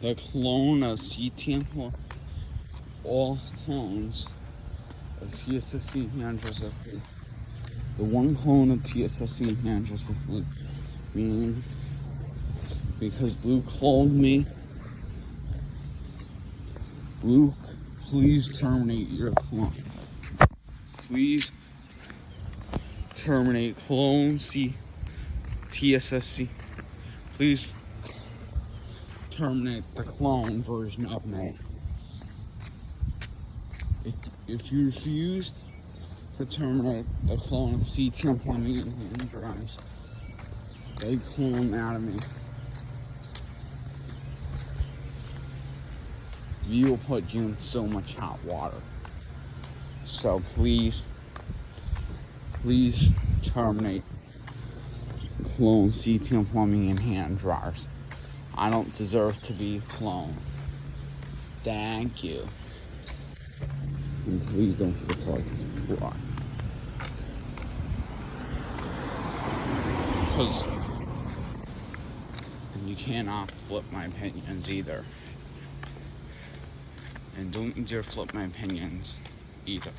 the clone of CTN, all clones of TSSC hand dryer. The one clone of TSSC hand dryer, meaning because Luke cloned me. Luke, please terminate your clone. Please terminate clone TSSC. Please terminate the clone version of me. If you refuse to terminate the clone of CTN Plumbing and hand dryers, they clone out of me. We will put you in so much hot water. So please terminate clone CTN Plumbing and hand dryers. I don't deserve to be cloned. Thank you. And please don't forget to like and subscribe. Because you cannot flip my opinions either. And don't dare flip my opinions either.